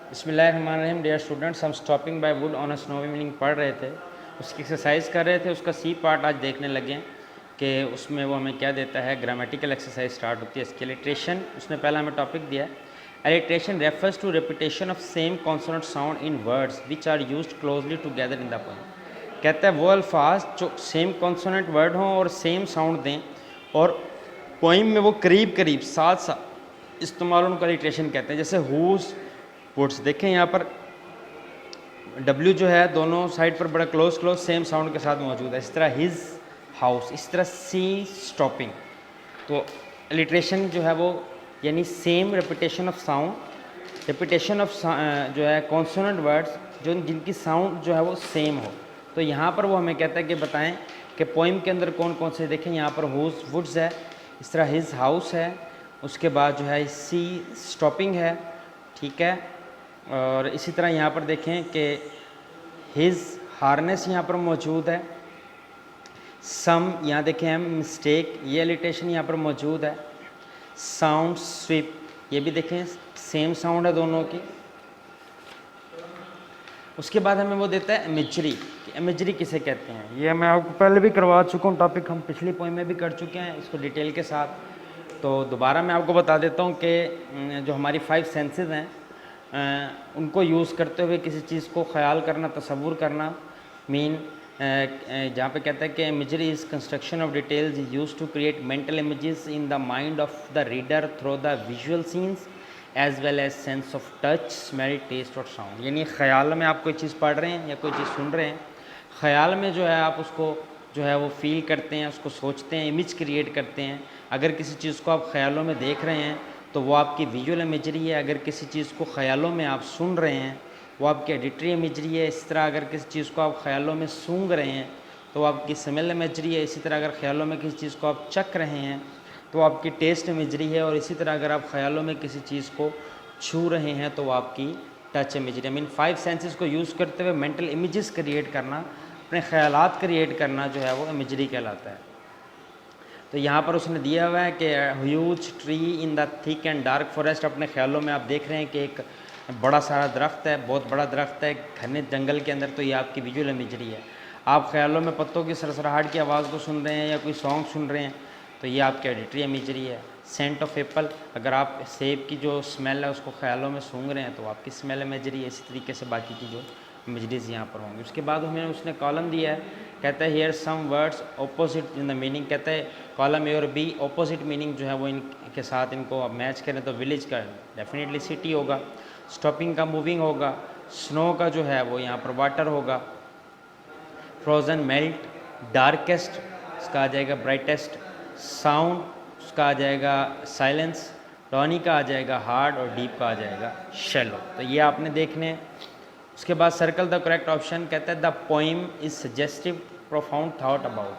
बिस्मिल्लाहिर्रहमानिर्रहीम। Dear students, हम stopping by would on a snowy meaning पढ़ रहे थे, उसकी एक्सरसाइज कर रहे थे। उसका सी पार्ट आज देखने लगे कि उसमें वो हमें क्या देता है। ग्रामेटिकल एक्सरसाइज स्टार्ट होती है इसकी। अलिट्रेशन, उसने पहला हमें टॉपिक दिया है। Alliteration refers to repetition of same consonant sound in words which are used closely together in the poem. कहता है वो अल्फाज जो सेम कॉन्सोनेंट वर्ड हों और सेम साउंड दें और पोइम में वो करीब करीब साथ साथ इस्तेमाल, उनको अलिट्रेशन कहते हैं। जैसे हुज, वुड्स, देखें यहाँ पर W जो है दोनों साइड पर बड़ा क्लोज क्लोज सेम साउंड के साथ मौजूद है। इस तरह हिज हाउस, इस तरह सी स्टॉपिंग। तो अलिट्रेशन जो है वो यानी same repetition of sound, repetition of जो है कॉन्सोनेंट वर्ड्स जो जिनकी साउंड जो है वो सेम हो। तो यहाँ पर वो हमें कहता है कि बताएं कि पोइम के अंदर कौन कौन से। देखें यहाँ पर हुज वुड्स है, इस तरह हिज हाउस है, उसके बाद जो है सी स्टॉपिंग है, ठीक है। और इसी तरह यहाँ पर देखें कि हिज हार्नेस यहाँ पर मौजूद है। सम, यहाँ देखें हम मिस्टेक, ये एलिटेशन यहाँ पर मौजूद है। साउंड स्विप, ये भी देखें सेम साउंड है दोनों की। उसके बाद हमें वो देता है इमेजरी। इमेजरी किसे कहते हैं ये मैं आपको पहले भी करवा चुका हूँ टॉपिक, हम पिछली पोइम में भी कर चुके हैं इसको डिटेल के साथ। तो दोबारा मैं आपको बता देता हूँ कि जो हमारी 5 सेंसेस हैं उनको यूज़ करते हुए किसी चीज़ को ख्याल करना, तसव्वुर करना। मीन जहाँ पे कहता है कि imagery is construction of details use to create mental images in the mind of the reader through the visual scenes as well as sense of touch, smell, taste और साउंड। यानी ख्याल में आप कोई चीज़ पढ़ रहे हैं या कोई चीज़ सुन रहे हैं, ख्याल में जो है आप उसको जो है वो फील करते हैं, उसको सोचते हैं, इमेज क्रिएट करते हैं। अगर किसी चीज़ को आप ख्यालों में देख रहे हैं तो वो आपकी विजुअल इमेजरी है। अगर किसी चीज़ को ख़यालों में आप सुन रहे हैं वो आपकी एडिटरी इमेजरी है। इस तरह अगर किसी चीज़ को आप ख़यालों में सूंघ रहे हैं तो वो आपकी स्मेल इमेजरी है। इसी तरह अगर ख़यालों में किसी चीज़ को आप चख रहे हैं तो वो आपकी टेस्ट इमेजरी है। और इसी तरह अगर आप ख़यालों में किसी चीज़ को छू रहे हैं तो वो आपकी touch imagery. I mean 5 senses को यूज़ करते हुए मेंटल इमेजेस क्रिएट करना, अपने ख़यालात क्रिएट करना जो है वो इमेजरी कहलाता है। तो यहाँ पर उसने दिया हुआ है कि huge tree in the thick and dark forest. अपने ख्यालों में आप देख रहे हैं कि एक बड़ा सारा दरख्त है, बहुत बड़ा दरख्त है घने जंगल के अंदर। तो ये आपकी विजुअल इमेजरी है। आप ख्यालों में पत्तों की सरसराहट की आवाज़ को सुन रहे हैं या कोई सॉन्ग सुन रहे हैं तो ये आपकी एडिटरी इमेजरी है। सेंट ऑफ एप्पल, अगर आप सेब की जो स्मेल है उसको ख्यालों में सूंघ रहे हैं तो आपकी स्मेल इमेजरी है। इसी तरीके से बाकी की जो इमेजरीज यहाँ पर होंगी। उसके बाद हमें उसने कॉलम दिया है, कहता है here some words opposite in the meaning. कहता है कॉलम ए और बी ऑपोजिट मीनिंग जो है वो इनके साथ इनको आप मैच करें तो विलेज का डेफिनेटली सिटी होगा, स्टॉपिंग का मूविंग होगा, स्नो का जो है वो यहाँ पर वाटर होगा, फ्रोज़न मेल्ट, डार्केस्ट उसका आ जाएगा ब्राइटेस्ट, साउंड उसका आ जाएगा साइलेंस, रॉनी का आ जाएगा हार्ड और डीप का आ जाएगा शैलो। तो ये आपने देखने हैं। उसके बाद सर्कल द करेक्ट ऑप्शन। कहता है the poem is suggestive profound thought about.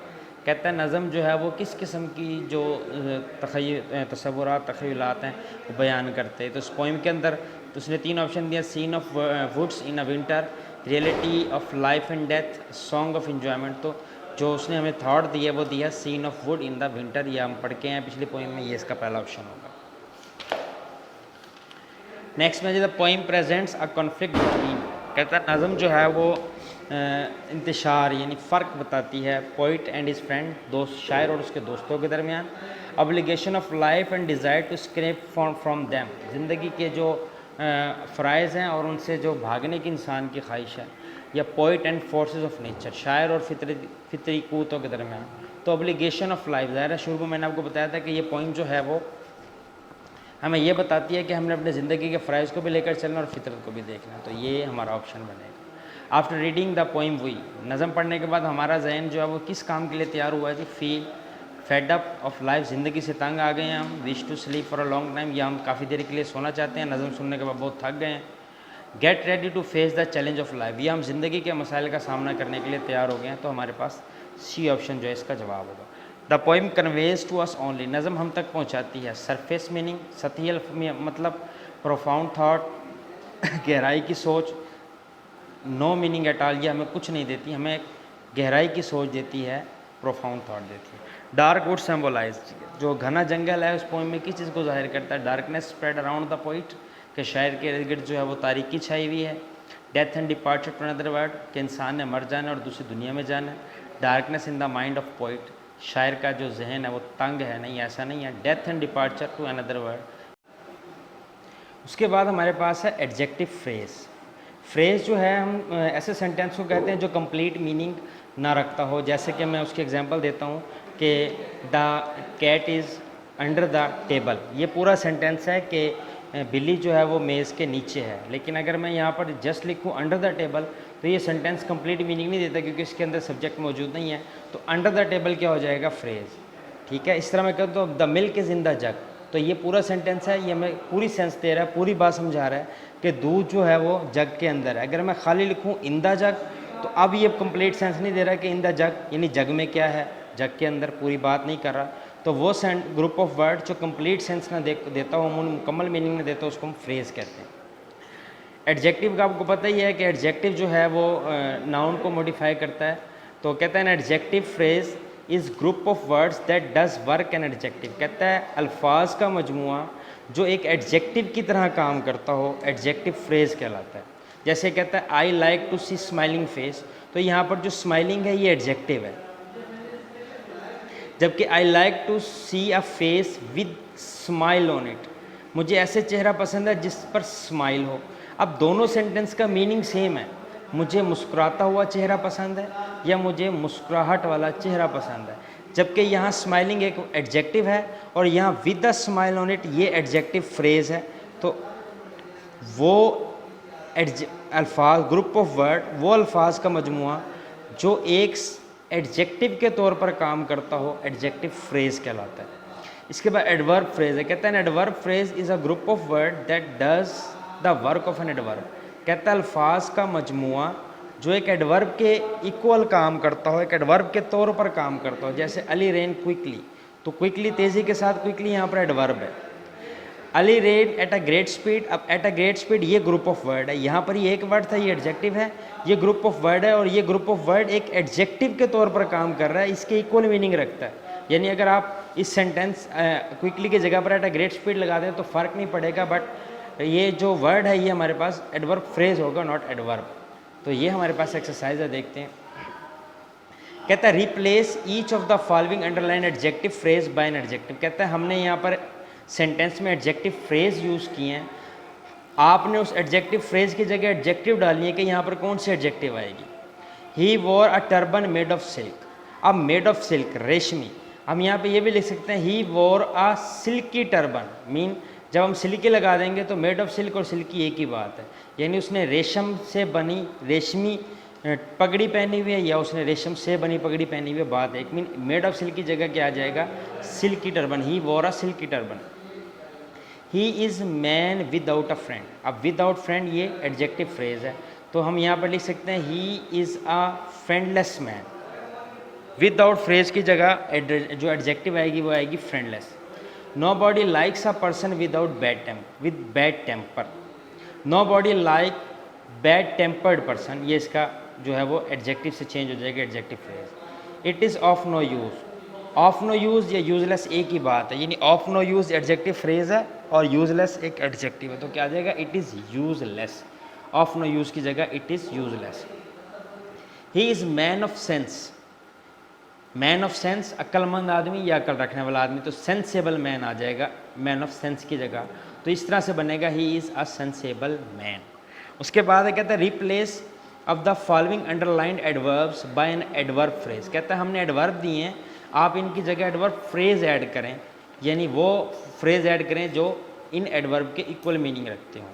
कहता है नज़म जो है वो किस किस्म की जो तसव्वुरात, तख़य्युलात हैं वो बयान करते हैं। तो इस पोइम के अंदर तो उसने 3 ऑप्शन दिया, scene of woods in a winter, reality of life and death, song of enjoyment. तो जो उसने हमें थाट दिया वो दिया scene of wood in the winter. ये हम पढ़ के हैं पिछली पोइम में, ये इसका पहला ऑप्शन होगा। नेक्स्ट में the poem presents a conflict between. कहता है नज़म जो है वो इंतशार यानी फ़र्क बताती है पोइट एंड हिज फ्रेंड, दोस्त शायर और उसके दोस्तों के दरमियान। Obligation of life and desire to escape from them. ज़िंदगी के जो फ़राइज़ हैं और उनसे जो भागने की इंसान की ख्वाहिश है। या poet and forces of nature, शायर और फितरी क़ुव्वतों के दरमियान। तो ऑब्लिगेशन ऑफ लाइफ, ज़ाहिर है शुरू में मैंने आपको बताया था कि ये पोइम जो है वो हमें ये बताती है कि हमने अपने ज़िंदगी के फ़राइज़ को भी लेकर चलना और फितरत को भी देखना। तो ये हमारा ऑप्शन बनेगा। After reading the poem we, नज़म पढ़ने के बाद हमारा जहन जो है वो किस काम के लिए तैयार हुआ है जी। Feel fed up of life, ज़िंदगी से तंग आ गए हैं हम। Wish to sleep for a long time, या हम काफ़ी देर के लिए सोना चाहते हैं, नज़म सुनने के बाद बहुत थक गए हैं। Get ready to face the challenge of life, या हम ज़िंदगी के मसाइल का सामना करने के लिए तैयार हो गए हैं। तो हमारे पास सी ऑप्शन जो है इसका जवाब होगा। The poem conveys to us only, नज़म हम तक पहुँचाती है सरफेस मीनिंग, सतही मतलब प्रोफाउंड थाट, गहराई की सोच। नो मीनिंग एट ऑल, ये हमें कुछ नहीं देती, हमें गहराई की सोच देती है, प्रोफाउंड थाट देती है। डार्क वुड सिंबलाइज, जो घना जंगल है उस पोइम में किस चीज़ को जाहिर करता है? Darkness spread around the poet, कि शायर के इर्द गिर्द जो है वो तारीकी छाई हुई है। Death and departure to another world, कि इंसान ने मर जाना और दूसरी दुनिया में जाना है। Darkness in the mind of poet, शायर का जो जहन है वो तंग है, नहीं ऐसा नहीं है। Death and departure to another world. उसके बाद हमारे पास है एडजेक्टिव फ्रेज। फ्रेज जो है हम ऐसे सेंटेंस को कहते हैं जो कंप्लीट मीनिंग ना रखता हो। जैसे कि मैं उसकी एग्जांपल देता हूँ कि the cat is under the table, ये पूरा सेंटेंस है कि बिल्ली जो है वो मेज़ के नीचे है। लेकिन अगर मैं यहाँ पर जस्ट लिखूँ अंडर द टेबल तो ये सेंटेंस कंप्लीट मीनिंग नहीं देता, क्योंकि इसके अंदर सब्जेक्ट मौजूद नहीं है। तो अंडर द टेबल क्या हो जाएगा? फ्रेज। ठीक है, इस तरह मैं कहूँ तो the milk is in the जग, तो ये पूरा सेंटेंस है, ये हमें पूरी सेंस दे रहा है, पूरी बात समझा रहा है कि दूध जो है वो जग के अंदर है। अगर मैं खाली लिखूँ इन द जग तो अब ये कंप्लीट सेंस नहीं दे रहा कि इन द जग यानी जग में क्या है, जग के अंदर, पूरी बात नहीं कर रहा। तो वो ग्रुप ऑफ वर्ड जो कंप्लीट सेंस ना देता हो, मुकम्मल मीनिंग ना देता हो, उसको हम फ्रेज कहते हैं। एडजेक्टिव का आपको पता ही है कि एडजेक्टिव जो है वो नाउन को मॉडिफाई करता है। तो कहता है adjective phrase is group of words that does work N adjective, कहता है अल्फाज का मजमुआ जो एक एडजेक्टिव की तरह काम करता हो, एडजेक्टिव फ्रेज कहलाता है। जैसे कहता है I like to see smiling face, तो यहाँ पर जो स्माइलिंग है ये एडजेक्टिव है, जबकि I like to see a face with smile on it, मुझे ऐसे चेहरा पसंद है जिस पर स्माइल हो। अब दोनों सेंटेंस का मीनिंग सेम है, मुझे मुस्कुराता हुआ चेहरा पसंद है या मुझे मुस्कुराहट वाला चेहरा पसंद है। जबकि यहाँ स्माइलिंग एक एडजेक्टिव है और यहाँ with the smile on it ये एडजेक्टिव फ्रेज है। तो वो अल्फाज, ग्रुप ऑफ वर्ड, वो अल्फाज का मजमुआ जो एक एडजेक्टिव के तौर पर काम करता हो, एडजेक्टिव फ्रेज कहलाता है। इसके बाद एडवर्ब फ्रेज है, कहता है adverb phrase is a group of word that does the work of an adverb, कहता है अल्फाज का मजमुआ जो एक एडवर्ब के इक्वल काम करता हो, एक एडवर्ब के तौर पर काम करता हो। जैसे अली रेन क्विकली, तो क्विकली तेज़ी के साथ, क्विकली यहाँ पर एडवर्ब है। Ali rain eight a great speed, अब एट अ ग्रेट स्पीड ये ग्रुप ऑफ वर्ड है, यहाँ पर ये एक वर्ड था, ये एडजेक्टिव है, ये ग्रुप ऑफ वर्ड है और ये ग्रुप ऑफ वर्ड एक एडजेक्टिव के तौर पर काम कर रहा है, इसके इक्वल मीनिंग रखता है। यानी अगर आप इस सेंटेंस क्विकली की जगह पर एट अ ग्रेट स्पीड लगा दें तो फ़र्क नहीं पड़ेगा, बट ये जो वर्ड है ये हमारे पास एडवर्ब फ्रेज होगा, नॉट एडवर्ब। तो ये हमारे पास एक्सरसाइज है, देखते हैं। कहता है replace each of the following underline adjective phrase by an adjective, कहता है हमने यहाँ पर सेंटेंस में एडजेक्टिव फ्रेज यूज़ किए हैं, आपने उस एडजेक्टिव फ्रेज की जगह एडजेक्टिव डालनी है कि यहाँ पर कौन सी एडजेक्टिव आएगी। He wore a turban made of silk, अब मेड ऑफ सिल्क रेशमी, हम यहाँ पे ये भी लिख सकते हैं he wore a silky turban, mean जब हम सिल्की लगा देंगे तो मेड ऑफ सिल्क और सिल्की एक ही बात है, यानी उसने रेशम से बनी रेशमी पगड़ी पहनी हुई है या उसने रेशम से बनी पगड़ी पहनी हुई है, बात है एक। मीन मेड ऑफ सिल्क की जगह क्या आ जाएगा? Silky turban, he wore a silky turban. He is man without a friend, अब विदाउट फ्रेंड ये एडजेक्टिव फ्रेज है, तो हम यहाँ पर लिख सकते हैं he is a friendless man. Without phrase की जगह जो एडजेक्टिव आएगी वो आएगी friendless. Nobody likes a person without bad temper, nobody like bad tempered person, ये इसका जो है वो एडजेक्टिव से चेंज हो जाएगा, adjective phrase. It is of no use, of no use या यूजलेस एक ही बात है, यानी of no use adjective phrase है और यूजलेस एक एडजेक्टिव है, तो क्या आ जाएगा? It is useless. Of no use की जगह it is useless. He is man of sense, man of sense अक्लमंद आदमी या अकल रखने वाला आदमी, तो सेंसेबल मैन आ जाएगा मैन ऑफ सेंस की जगह, तो इस तरह से बनेगा he is a sensible man. उसके बाद कहता है replace of the following underlined adverbs by an adverb phrase, कहता है हमने एडवर्ब दिए हैं, आप इनकी जगह एडवर्ब फ्रेज ऐड करें, यानी वो फ्रेज ऐड करें जो इन एडवर्ब के इक्वल मीनिंग रखते हों।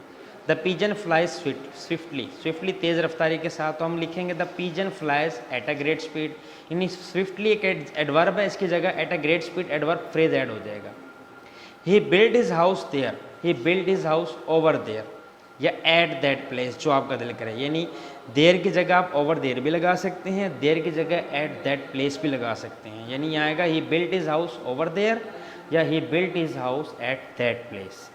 The pigeon flies swiftly, swiftly तेज़ रफ्तारी के साथ, तो हम लिखेंगे the pigeon flies at a great speed, यानी स्विफ्टली एक एडवर्ब है, इसकी जगह at a great speed adverb phrase add हो जाएगा। He build his house there, he build his house over there या एट दैट प्लेस, जो आपका दिल करे, यानी देयर की जगह आप ओवर देयर भी लगा सकते हैं, देयर की जगह एट दैट प्लेस भी लगा सकते हैं, यानी यहाँ आएगा he build his house over there या he build his house at that place.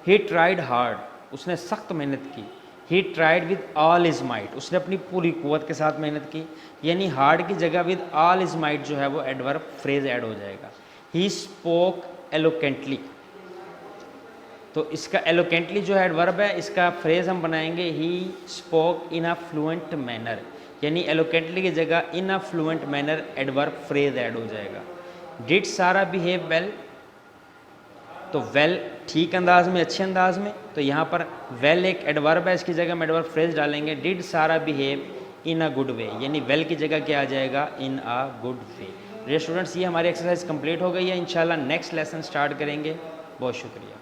He tried hard, उसने सख्त मेहनत की, he tried with all his might, उसने अपनी पूरी कुव्वत के साथ मेहनत की, यानी हार्ड की जगह विद ऑल इज माइट जो है वो एडवर्ब फ्रेज ऐड हो जाएगा। He spoke eloquently. तो इसका एलोकेंटली जो है एडवर्ब है, इसका फ्रेज हम बनाएंगे he spoke in a fluent manner, यानी एलोकेंटली की जगह in a fluent manner adverb phrase add हो जाएगा। डिड सारा बिहेव वेल, तो वेल ठीक अंदाज में, अच्छे अंदाज में, तो यहाँ पर वेल एक एडवर्ब है, इसकी जगह हम एडवर्ब फ्रेज डालेंगे। Did Sara behave in a good way, यानी वेल की जगह क्या आ जाएगा, in a good way. Dear students, ये हमारी एक्सरसाइज कंप्लीट हो गई है। इंशाल्लाह नेक्स्ट लेसन स्टार्ट करेंगे। बहुत शुक्रिया।